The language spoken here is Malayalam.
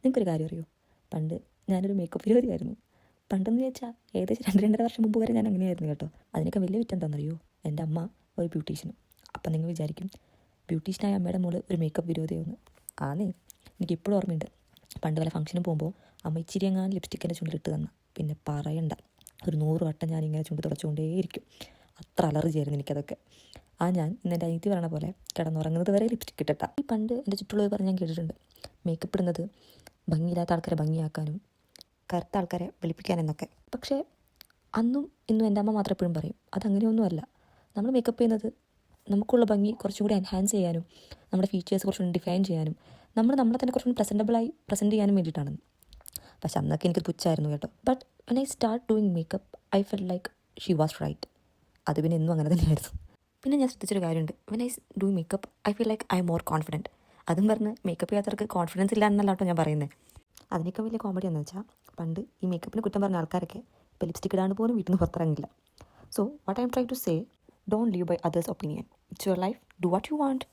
നിങ്ങൾക്കൊരു കാര്യം അറിയോ, പണ്ട് ഞാനൊരു മേക്കപ്പ് വിരോധിയായിരുന്നു. പണ്ടെന്ന് ചോദിച്ചാൽ ഏകദേശം 2-2.5 വർഷം മുമ്പ് വരെ ഞാൻ അങ്ങനെയായിരുന്നു കേട്ടോ. അതിനൊക്കെ വലിയ വിറ്റെന്താണെന്നറിയോ, എൻ്റെ അമ്മ ഒരു ബ്യൂട്ടീഷ്യനും. അപ്പം നിങ്ങൾ വിചാരിക്കും ബ്യൂട്ടീഷ്യനായ അമ്മയുടെ മോള് ഒരു മേക്കപ്പ് വിരോധിയാവുന്നു. ആന്നേ, എനിക്കിപ്പോഴും ഓർമ്മയുണ്ട്. പണ്ട് വല്ല ഫംഗ്ഷനും പോകുമ്പോൾ അമ്മ ഇച്ചിരി എങ്ങാനും ലിപ്സ്റ്റിക് എൻ്റെ ചുണ്ടിലിട്ട് തന്ന പിന്നെ പറയണ്ട, ഒരു 100 വട്ടം ഞാനിങ്ങനെ ചുണ്ട് തുടച്ചുകൊണ്ടേയിരിക്കും. അത്ര അലർജിയായിരുന്നു എനിക്കതൊക്കെ. ഞാൻ ഇന്ന് എൻ്റെ അനിയത്തി പറയണ പോലെ കിടന്നുറങ്ങുന്നത് വരെ ലിപ്സ്റ്റിക് ഇട്ടിട്ടാ. ഈ പണ്ട് എൻ്റെ ചുറ്റുള്ളവർ പറഞ്ഞ് ഞാൻ കേട്ടിട്ടുണ്ട്, മേക്കപ്പ് ഇടുന്നത് ഭംഗിയില്ലാത്ത ആൾക്കാരെ ഭംഗിയാക്കാനും കറുത്ത ആൾക്കാരെ വെളുപ്പിക്കാനെന്നൊക്കെ. പക്ഷേ അന്നും ഇന്നും എൻ്റെ അമ്മ മാത്രം എപ്പോഴും പറയും അതങ്ങനെയൊന്നുമല്ല. നമ്മൾ മേക്കപ്പ് ചെയ്യുന്നത് നമുക്കുള്ള ഭംഗി കുറച്ചും കൂടി എൻഹാൻസ് ചെയ്യാനും നമ്മുടെ ഫീച്ചേഴ്സ് കുറച്ചുകൂടി ഡിഫൈൻ ചെയ്യാനും നമ്മളെ തന്നെ കുറച്ചുകൂടി പ്രസൻറ്റബിളായി പ്രസൻറ്റ് ചെയ്യാനും വേണ്ടിയിട്ടാണെന്ന്. പക്ഷെ അന്നൊക്കെ എനിക്ക് പുച്ഛമായിരുന്നു കേട്ടോ. But when I start doing makeup I felt like she was right. അത് പിന്നെ എന്നും അങ്ങനെ തന്നെയായിരുന്നു. പിന്നെ ഞാൻ ശ്രദ്ധിച്ചൊരു കാര്യമുണ്ട്, when I do makeup I feel like I am more confident. അതും പറഞ്ഞ് മേക്കപ്പ് ചെയ്യാത്തവർക്ക് കോൺഫിഡൻസ് ഇല്ല എന്നല്ല കേട്ടോ ഞാൻ പറയുന്നത്. അതിനേക്കാൾ വലിയ കോമഡി എന്ന് വെച്ചാൽ പണ്ട് ഈ മേക്കപ്പിന് കുറ്റം പറഞ്ഞ ആൾക്കാരൊക്കെ ഇപ്പോൾ ലിപ്സ്റ്റിക് ഇടാണ്ട് പോലും വീട്ടിൽ നിന്ന് പുറത്തിറങ്ങില്ല. So what I am try to say, don't leave by others opinion. It's your life, do what you want.